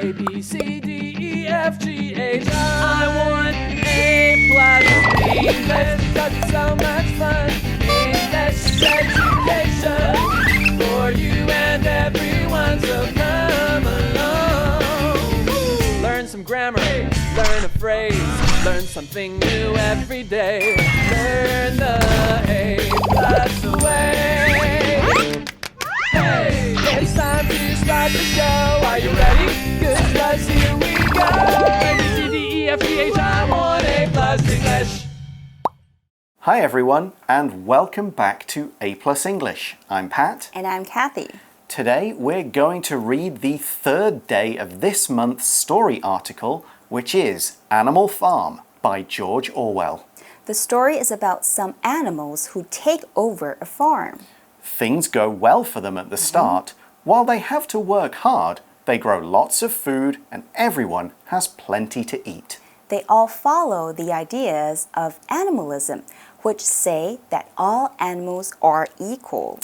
A, B, C, D, E, F, G, H, I want A+ English because it's so much fun. English education for you and everyone, so come along. Learn some grammar, learn a phrase, learn something new every day. Learn the A+ way. Hey, it's time to start the show. Are you ready? Good, 'cause here we go. A, B, C, D, E, F, G, H, I want A+ English. Hi everyone, and welcome back to A+ English. I'm Pat. And I'm Kathy. Today we're going to read the third day of this month's story article, which is Animal Farm by George Orwell. The story is about some animals who take over a farm. Things go well for them at the start. While they have to work hard, they grow lots of food and everyone has plenty to eat. They all follow the ideas of animalism, which say that all animals are equal.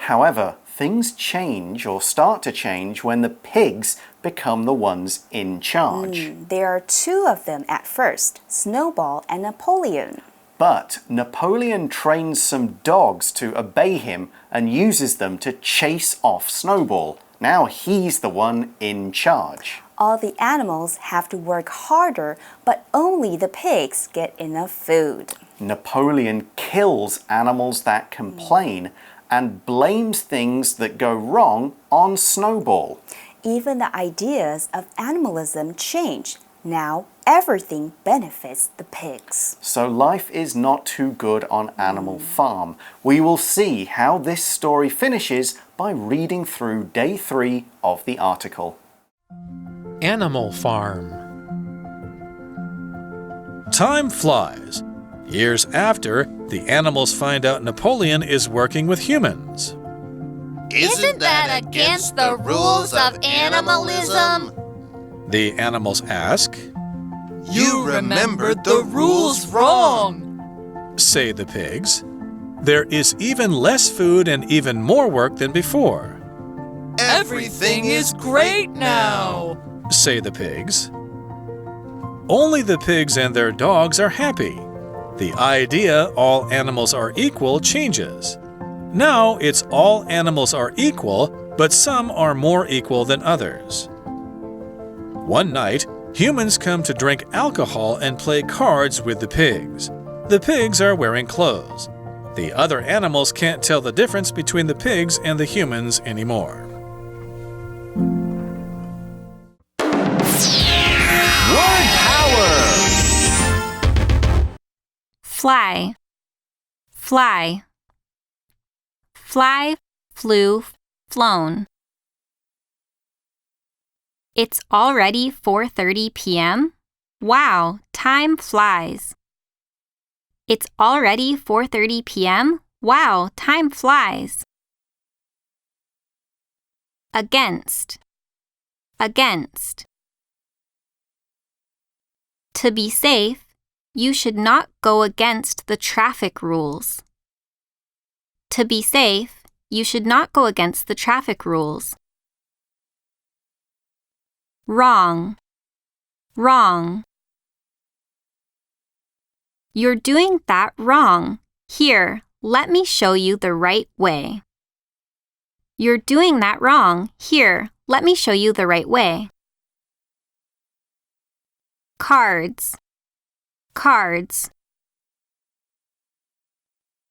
However, things change or start to change when the pigs become the ones in charge. There are two of them at first, Snowball and Napoleon. But Napoleon trains some dogs to obey him and uses them to chase off Snowball. Now he's the one in charge. All the animals have to work harder, but only the pigs get enough food. Napoleon kills animals that complain and blames things that go wrong on Snowball. Even the ideas of animalism change. Now everything benefits the pigs. So life is not too good on Animal Farm. We will see how this story finishes by reading through day 3 of the article. Animal Farm. Time flies. Years after, the animals find out Napoleon is working with humans. Isn't that against the rules of animalism? The animals ask. You remembered the rules wrong, Say the pigs. There is even less food and even more work than before. Everything is great now, Say the pigs. Only the pigs and their dogs are happy. The idea all animals are equal changes. Now it's all animals are equal, but some are more equal than others. One night, humans come to drink alcohol and play cards with the pigs. The pigs are wearing clothes. The other animals can't tell the difference between the pigs and the humans anymore. Word power! Fly, fly. Fly, flew, flown. It's already 4:30 p.m. Wow, time flies. It's already 4:30 p.m. Wow, time flies. Against, against. To be safe, you should not go against the traffic rules. To be safe, you should not go against the traffic rules. Wrong, wrong. You're doing that wrong. Here, let me show you the right way. You're doing that wrong. Here, let me show you the right way. Cards, cards.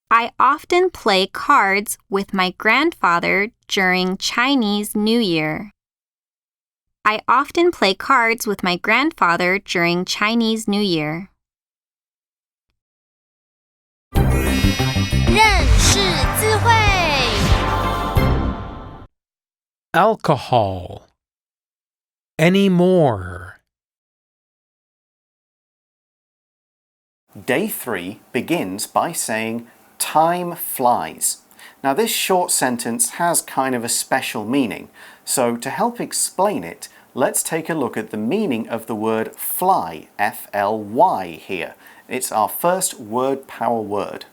I often play cards with my grandfather during Chinese New Year. I often play cards with my grandfather during Chinese New Year. 认识字汇 Alcohol. Anymore. Day 3 begins by saying, time flies. Now this short sentence has kind of a special meaning, so to help explain it, let's take a look at the meaning of the word fly, F-L-Y here. It's our first word power word.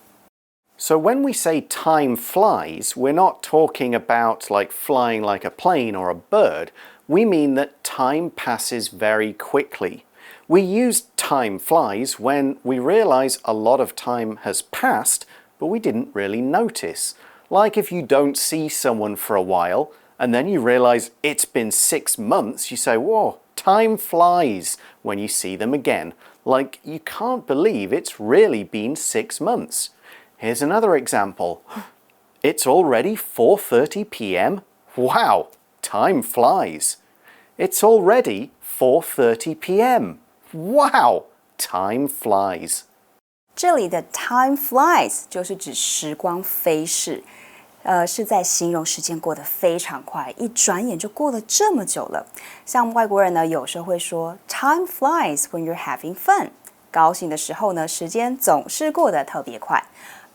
So when we say time flies, we're not talking about like flying like a plane or a bird. we mean that time passes very quickly. We use time flies when we realize a lot of time has passed, but we didn't really notice. Like if you don't see someone for a while, and then you realize it's been 6 months, you say, whoa, time flies when you see them again. Like you can't believe it's really been 6 months. Here's another example. It's already 4:30 p.m. Wow, time flies. It's already 4:30 p.m. Wow, time flies. 这里的 time flies 就是指时光飞逝，是在形容时间过得非常快，一转眼就过了这么久了。像外国人呢，有时候会说 time flies when you're having fun。高兴的时候呢，时间总是过得特别快。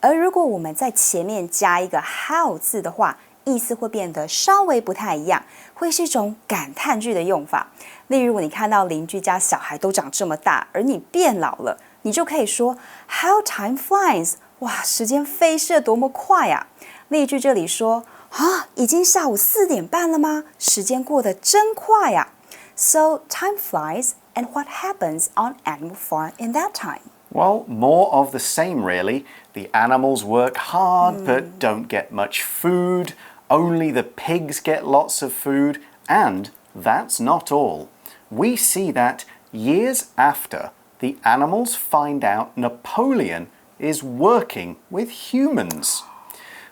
而如果我们在前面加一个 how 字的话，意思会变得稍微不太一样，会是一种感叹句的用法。例如，你看到邻居家小孩都长这么大，而你变老了，你就可以说 How time flies！ 哇，时间飞逝得多么快啊！例句这里说啊，已经下午4点半了吗？时间过得真快啊！ So time flies, and what happens on animal farm in that time? Well, more of the same, really. The animals work hard but don't get much food. Only the pigs get lots of food. And that's not all. We see that years after, the animals find out Napoleon is working with humans.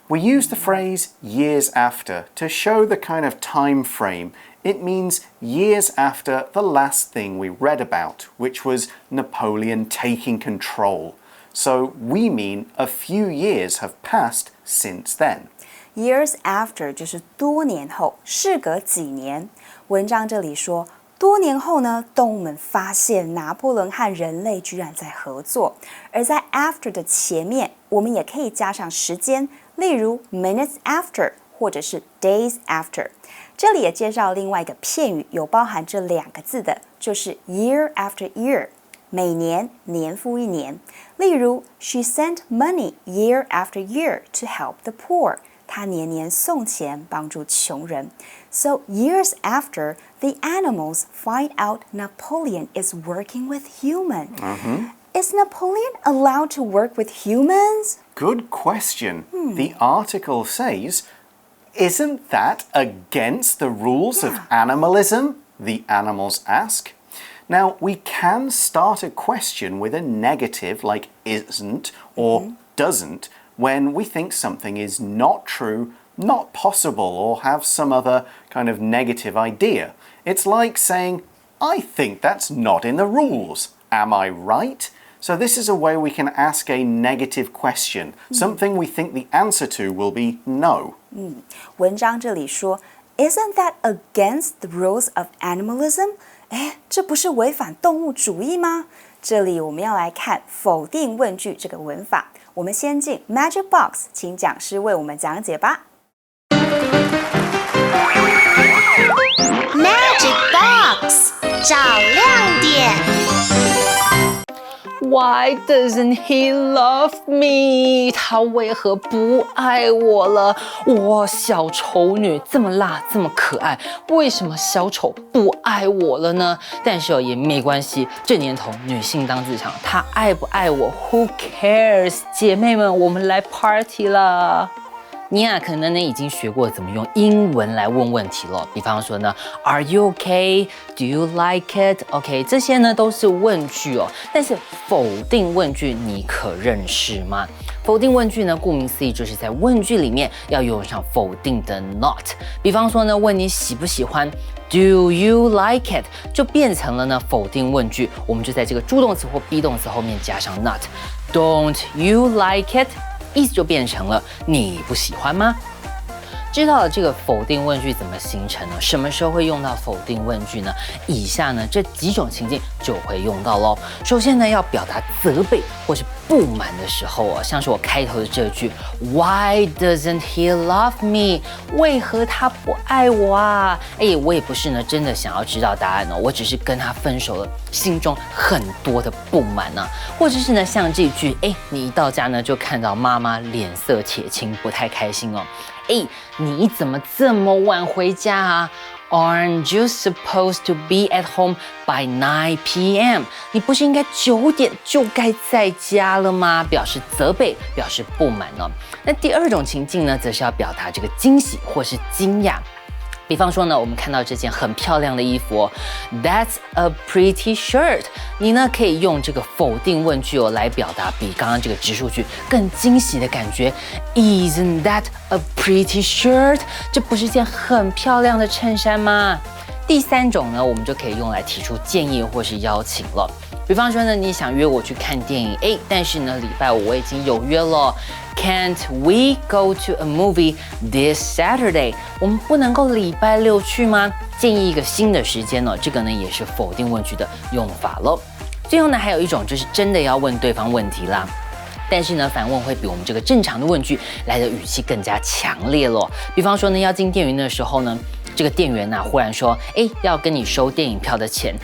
We use the phrase years after to show the kind of time frame. It means years after the last thing we read about, which was Napoleon taking control. So we mean a few years have passed since then. Years after 就是多年后，事隔几年。文章这里说，多年后呢，动物们发现拿破仑和人类居然在合作。而在 after 的前面，我们也可以加上时间，例如 minutes after 或者是 days after。这里也介绍另外一个片语，有包含这2个字的，就是 year after year， 每年年复一年。例如 She sent money year after year to help the poor。她年年送钱帮助穷人。So years after, the animals find out Napoleon is working with humans. Is Napoleon allowed to work with humans? Good question. The article says, isn't that against the rules of animalism? The animals ask. Now, we can start a question with a negative like isn't or doesn't when we think something is not true, not possible, or have some other kind of negative idea. It's like saying, I think that's not in the rules. Am I right? So this is a way we can ask a negative question, something we think the answer to will be no. 文章这里说 Isn't that against the rules of animalism? 这不是违反动物主义吗？这里我们要来看否定问句这个文法。我们先进 Magic Box， 请讲师为我们讲解吧。Magic Box 找亮点。Why doesn't he love me? 他为何不爱我了？哇，小丑女这么辣，这么可爱，为什么小丑不爱我了呢？但是也没关系，这年头女性当自强，她爱不爱我 ？Who cares？ 姐妹们，我们来 party 了。你可能已经学过怎么用英文来问问题了，比方说呢 ，Are you okay? Do you like it? OK， 这些呢都是问句哦。但是否定问句你可认识吗？否定问句呢，顾名思义就是在问句里面要用上否定的 not。比方说呢，问你喜不喜欢 ，Do you like it？ 就变成了呢否定问句，我们就在这个助动词或 be 动词后面加上 not。Don't you like it？意思就变成了你不喜欢吗？知道了这个否定问句怎么形成呢？什么时候会用到否定问句呢？以下呢这几种情境就会用到咯。首先呢，要表达责备或是不满的时候像是我开头的这句 Why doesn't he love me？ 为何他不爱我啊？我也不是呢真的想要知道答案我只是跟他分手了，心中很多的不满或者是呢像这句你一到家呢就看到妈妈脸色铁青，不太开心你怎么这么晚回家啊 Aren't you supposed to be at home by 9 p.m.？ 你不是应该9点就该在家了吗？表示责备，表示不满哦。那第二种情境呢，则是要表达这个惊喜或是惊讶。比方说呢，我们看到这件很漂亮的衣服哦 ，That's a pretty shirt。你呢可以用这个否定问句哦来表达比刚刚这个直述句更惊喜的感觉。Isn't that a pretty shirt？ 这不是件很漂亮的衬衫吗？第三种呢，我们就可以用来提出建议或是邀请了。比方说呢，你想约我去看电影 A， 但是呢，礼拜五我已经有约了。Can't we go to a movie this Saturday？ 我们不能够礼拜六去吗？建议一个新的时间哦，这个呢也是否定问句的用法咯。最后呢，还有一种就是真的要问对方问题啦。但是呢，反问会比我们这个正常的问句来的语气更加强烈咯。比方说呢，要进电影院的时候呢，这个店员忽然说，要跟你收电影票的钱。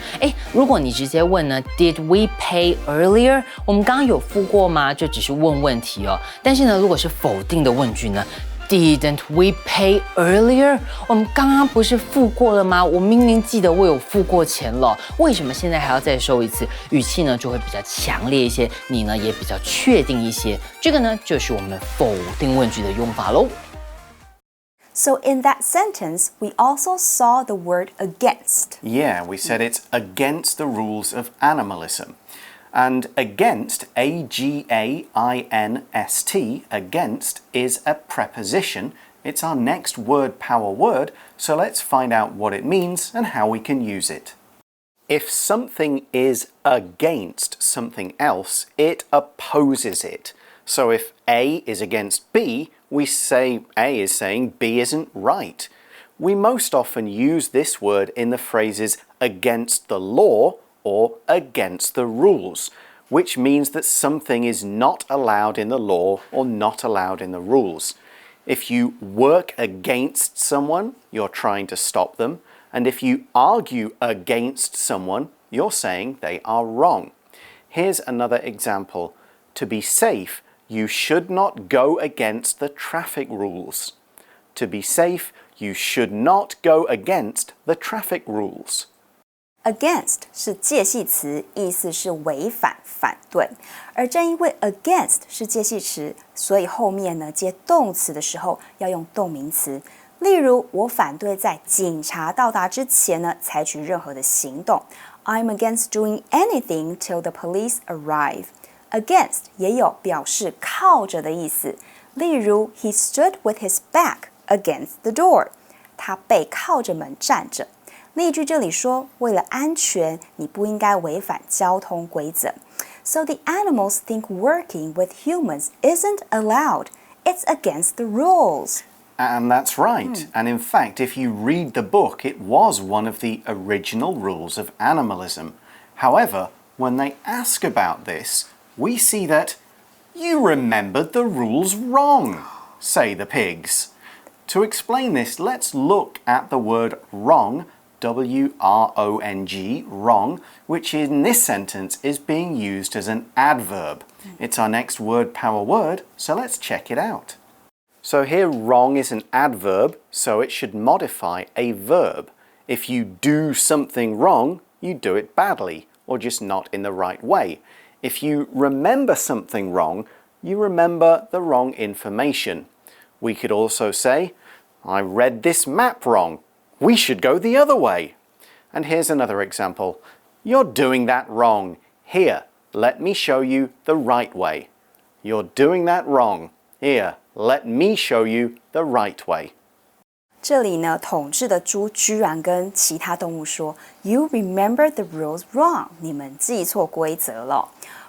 如果你直接问呢 ，Did we pay earlier？ 我们刚刚有付过吗？这只是问问题哦。但是呢，如果是否定的问句呢 ，Didn't we pay earlier？ 我们刚刚不是付过了吗？我明明记得我有付过钱了，为什么现在还要再收一次？语气呢就会比较强烈一些，你呢也比较确定一些。这个呢就是我们否定问句的用法喽。So in that sentence, we also saw the word against. Yeah, we said it's against the rules of animalism. And against, A-G-A-I-N-S-T, against is a preposition. It's our next word power word, so let's find out what it means and how we can use it. If something is against something else, it opposes it. So if A is against B, we say A is saying B isn't right. We most often use this word in the phrases against the law or against the rules, which means that something is not allowed in the law or not allowed in the rules. If you work against someone, you're trying to stop them, and if you argue against someone, you're saying they are wrong. Here's another example. To be safe, you should not go against the traffic rules. To be safe, you should not go against the traffic rules. Against 是介系词，意思是违反、反对。而正因为 against 是介系词，所以后面呢接动词的时候要用动名词。例如，我反对在警察到达之前呢采取任何的行动。I'm against doing anything till the police arrive. Against 也有表示靠着的意思。例如 He stood with his back against the door. 他背靠着门站着。例句这里说，为了安全，你不应该违反交通规则。So the animals think working with humans isn't allowed. It's against the rules. And that's right. And in fact, if you read the book, it was one of the original rules of animalism. However, when they ask about this, we see that you remembered the rules wrong, say the pigs. To explain this, let's look at the word wrong, W-R-O-N-G, wrong, which in this sentence is being used as an adverb. It's our next word power word, so let's check it out. So here wrong is an adverb, so it should modify a verb. If you do something wrong, you do it badly, or just not in the right way. If you remember something wrong, you remember the wrong information. We could also say, I read this map wrong. We should go the other way. And here's another example. You're doing that wrong. Here, let me show you the right way. You're doing that wrong. Here, let me show you the right way. 这里呢，统治的猪居然跟其他动物说 You remember the rules wrong. 你们记错规则了。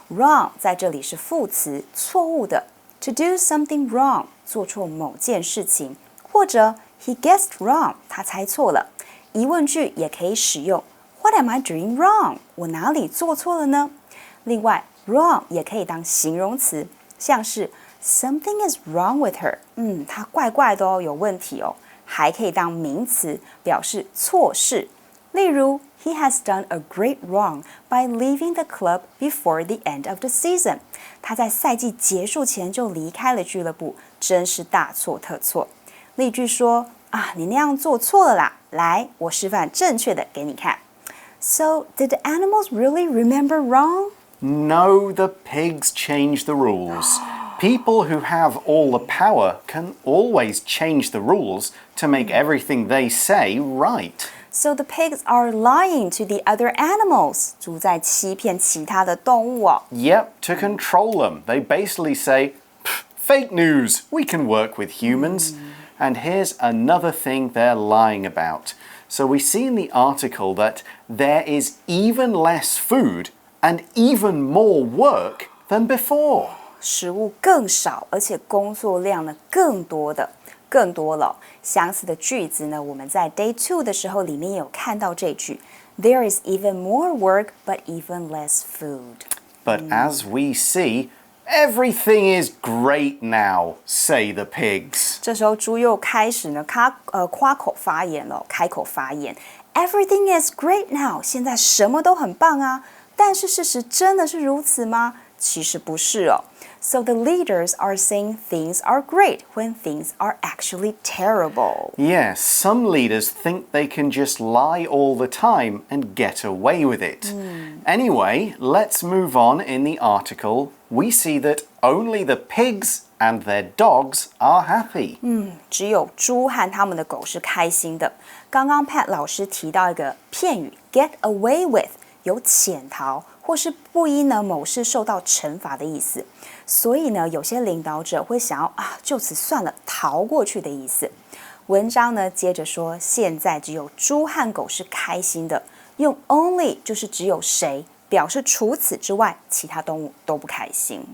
Wrong 在这里是副词，错误的。To do something wrong 做错某件事情，或者 He guessed wrong 他猜错了。疑问句也可以使用 What am I doing wrong 我哪里做错了呢？另外 wrong 也可以当形容词，像是 Something is wrong with her 她怪怪的哦，有问题哦。还可以当名词，表示错事。例如 He has done a great wrong by leaving the club before the end of the season. 他在赛季结束前就离开了俱乐部，真是大错特错。例句说你那样做错了啦，来，我示范正确的给你看。So, did the animals really remember wrong? No, the pigs change the rules. People who have all the power can always change the rules to make everything they say right. So the pigs are lying to the other animals. 猪在欺骗其他的动物哦。Yep, to control them. They basically say, fake news, we can work with humans. And here's another thing they're lying about. So we see in the article that there is even less food and even more work than before. 食物更少，而且工作量呢更多了。相似的句子呢，我们在 Day 2的时候里面也有看到这句 There is even more work, but even less food. But as we see, everything is great now, say the pigs. 这时候猪又开始呢，夸口发言了，开口发言。Everything is great now， 现在什么都很棒啊。但是事实真的是如此吗？其实不是哦。So the leaders are saying things are great when things are actually terrible. Yes, some leaders think they can just lie all the time and get away with it. Anyway, let's move on in the article. We see that only the pigs and their dogs are happy. 只有猪和他们的狗是开心的。刚刚 Pat 老师提到一个片语 get away with， 有潜逃或是不依呢某事受到惩罚的意思。所以呢，有些领导者会想要就此算了，逃过去的意思。文章呢接着说，现在只有猪和狗是开心的，用 only 就是只有谁，表示除此之外，其他动物都不开心。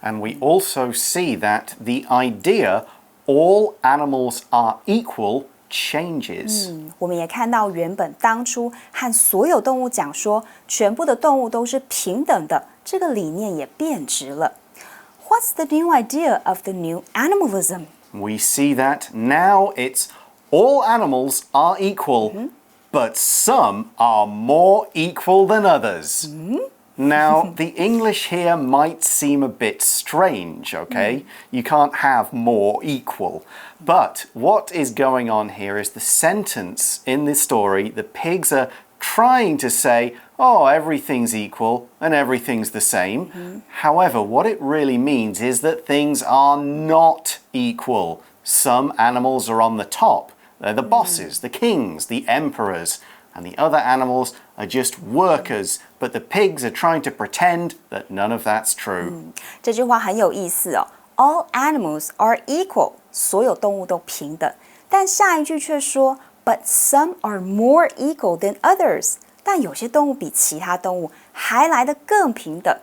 And we also see that the idea all animals are equal changes. 我们也看到原本当初和所有动物讲说，全部的动物都是平等的，这个理念也变质了。What's the new idea of the new animalism? We see that now it's all animals are equal, but some are more equal than others. Now, the English here might seem a bit strange, okay? You can't have more equal. But what is going on here is the sentence in this story, the pigs are trying to say, oh, everything's equal and everything's the same. However, what it really means is that things are not equal. Some animals are on the top. They're the bosses, the kings, the emperors. And the other animals are just workers, but the pigs are trying to pretend that none of that's true. 这句话很有意思哦。All animals are equal， 所有动物都平等。但下一句却说 ，But some are more equal than others。但有些动物比其他动物还来得更平等。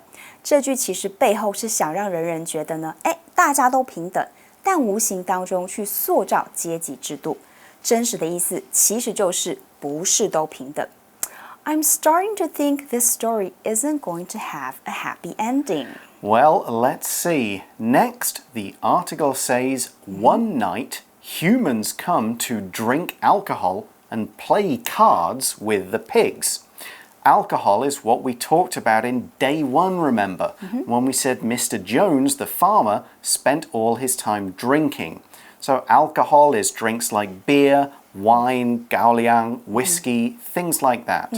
这句其实背后是想让人人觉得呢，大家都平等，但无形当中去塑造阶级制度。真实的意思其实就是不是都平等。I'm starting to think this story isn't going to have a happy ending. Well, let's see. Next, the article says, one night, humans come to drink alcohol and play cards with the pigs. Alcohol is what we talked about in Day 1, remember, when we said Mr. Jones, the farmer, spent all his time drinking. So alcohol is drinks like beer, wine, gaoliang, whiskey, things like that.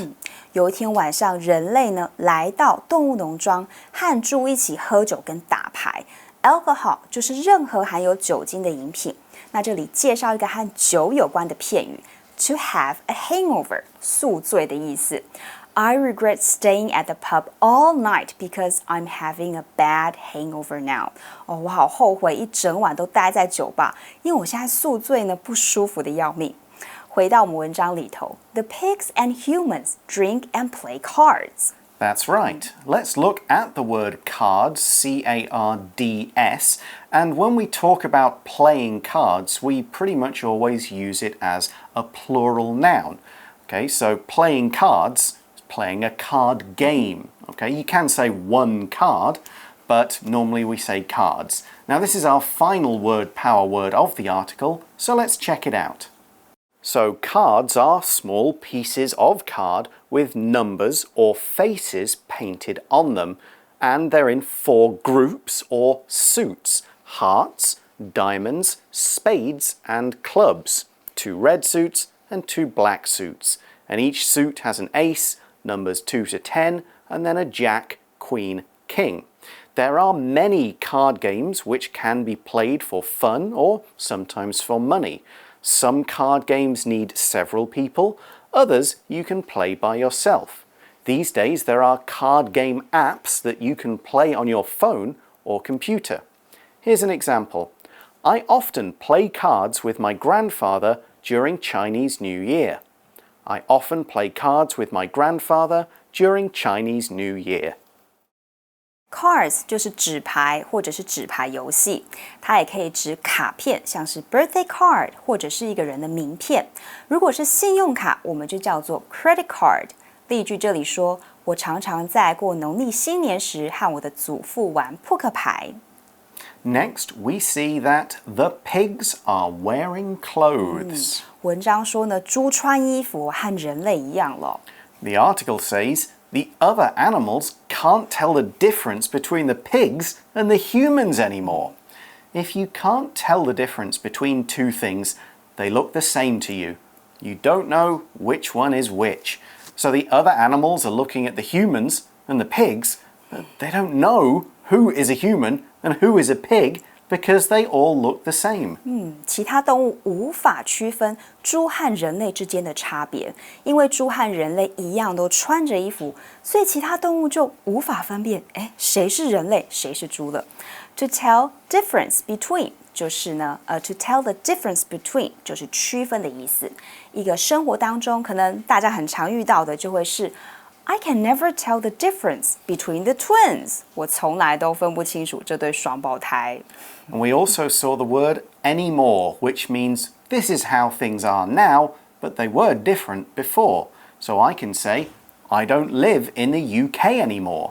有一天晚上，人类呢来到动物农庄，和猪一起喝酒跟打牌。Alcohol 就是任何含有酒精的饮品。那这里介绍一个和酒有关的片语 ，to have a hangover， 宿醉的意思。I regret staying at the pub all night because I'm having a bad hangover now. 我好后悔一整晚都待在酒吧，因为我现在宿醉呢，不舒服的要命。回到我们文章里头 ，The pigs and humans drink and play cards. That's right. Let's look at the word cards, C-A-R-D-S, and when we talk about playing cards, we pretty much always use it as a plural noun. Okay, so playing cards is playing a card game. Okay, you can say one card, but normally we say cards. Now this is our final word power word of the article, so let's check it out. So cards are small pieces of card with numbers or faces painted on them, and they're in 4 groups or suits: hearts, diamonds, spades, and clubs. 2 red suits and 2 black suits. And each suit has an ace, numbers 2 to 10, and then a jack, queen, king. There are many card games which can be played for fun or sometimes for money. Some card games need several people, others you can play by yourself. These days there are card game apps that you can play on your phone or computer. Here's an example. I often play cards with my grandfather during Chinese New Year. I often play cards with my grandfather during Chinese New Year. Cards 就是纸牌或者是纸牌游戏，它也可以指卡片，像是 birthday card 或者是一个人的名片。如果是信用卡，我们就叫做 credit card。例句这里说，我常常在过农历新年时和我的祖父玩扑克牌。Next, we see that the pigs are wearing clothes. 文章说呢，猪穿衣服和人类一样了。The article says the other animals can't tell the difference between the pigs and the humans anymore. If you can't tell the difference between two things, they look the same to you. You don't know which one is which. So the other animals are looking at the humans and the pigs, but they don't know who is a human and who is a pig because they all look the same. 其他动物无法区分猪和人类之间的差别，因为猪和人类一样都穿着衣服，所以其他动物就无法分辨，谁是人类，谁是猪了。To tell difference between 就是呢，to tell the difference between 就是区分的意思。一个生活当中，可能大家很常遇到的就会是。I can never tell the difference between the twins. 我从来都分不清楚这对双胞胎。And we also saw the word anymore, which means this is how things are now, but they were different before. So I can say, I don't live in the UK anymore.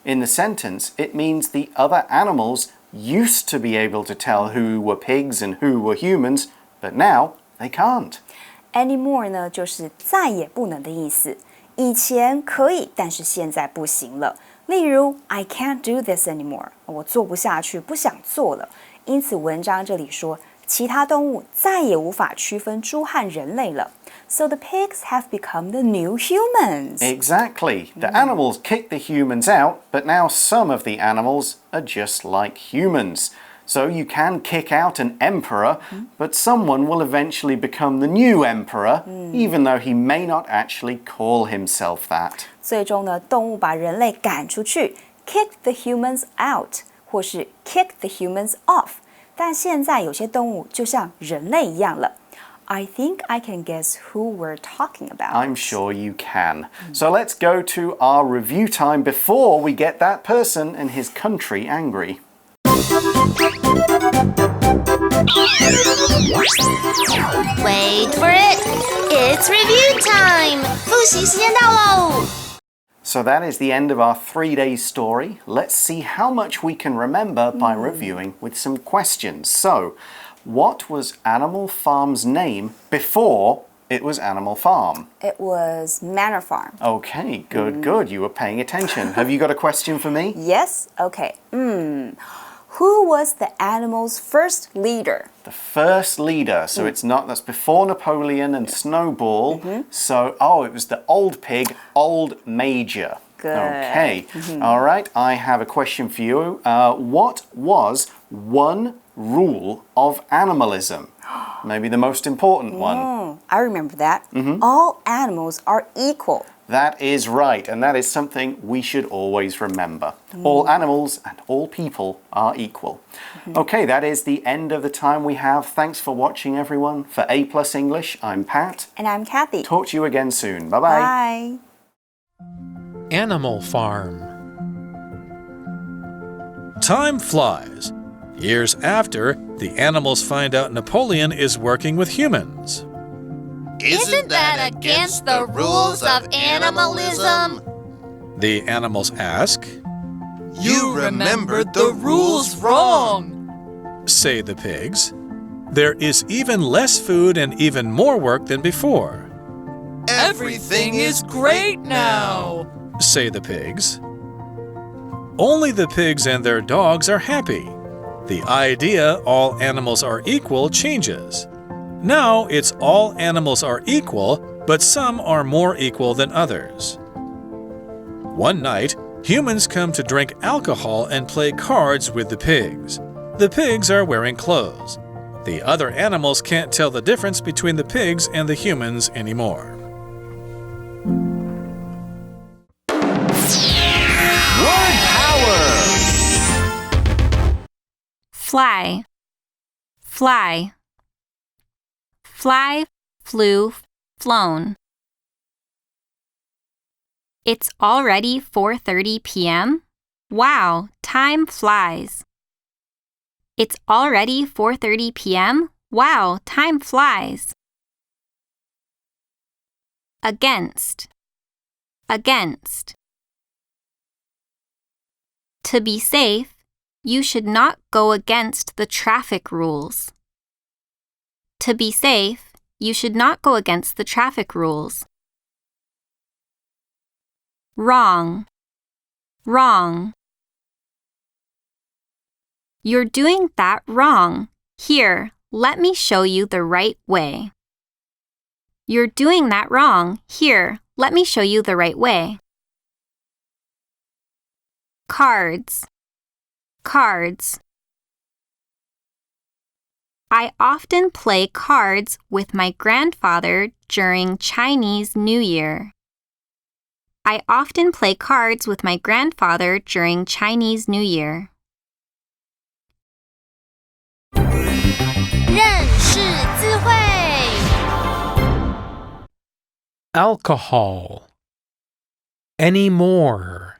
In the sentence, it means the other animals used to be able to tell who were pigs and who were humans, but now they can't. Anymore 呢，就是再也不能的意思。以前可以，但是现在不行了。例如 I can't do this anymore， 我做不下去，不想做了。因此文章这里说，其他动物再也无法区分猪和人类了。So the pigs have become the new humans. Exactly. The animals kicked the humans out, but now some of the animals are just like humans. So you can kick out an emperor, but someone will eventually become the new emperor, even though he may not actually call himself that. 最终呢，动物把人类赶出去 ，kick the humans out， 或是 kick the humans off。但现在有些动物就像人类一样了。I think I can guess who we're talking about. I'm sure you can. So let's go to our review time before we get that person and his country angry. Wait for it. It's review time. 复习时间到喽。So that is the end of our 3-day story. Let's see how much we can remember by reviewing with some questions. So, what was Animal Farm's name before it was Animal Farm? It was Manor Farm. Okay, good, good. You were paying attention. Have you got a question for me? Yes? Okay. Who was the animal's first leader? The first leader. So that's before Napoleon and Snowball. So, it was the old pig, Old Major. Good. Okay. All right, I have a question for you. What was one rule of animalism? Maybe the most important one. I remember that. All animals are equal. That is right, and that is something we should always remember. All animals and all people are equal. Okay, that is the end of the time we have. Thanks for watching, everyone. For A+ English, I'm Pat. And I'm Kathy. Talk to you again soon. Bye-bye. Bye. Animal Farm. Time flies. Years after, the animals find out Napoleon is working with humans. Isn't that against the rules of animalism? The animals ask, You remembered the rules wrong. say the pigs. There is even less food and even more work than before, Everything is great now. say the pigs. Only the pigs and their dogs are happy. The idea all animals are equal changes. Now it's all animals are equal, but some are more equal than others. One night, humans come to drink alcohol and play cards with the pigs. The pigs are wearing clothes. The other animals can't tell the difference between the pigs and the humans anymore. Word power! Fly, fly. Fly, flew, flown. It's already 4:30 p.m. Wow, time flies. It's already 4:30 p.m. Wow, time flies. Against, against. To be safe, you should not go against the traffic rules. To be safe, you should not go against the traffic rules. Wrong, wrong. You're doing that wrong. Here, let me show you the right way. You're doing that wrong. Here, let me show you the right way. Cards, cards. I often play cards with my grandfather during Chinese New Year. I often play cards with my grandfather during Chinese New Year. 认识字汇 Alcohol. Anymore.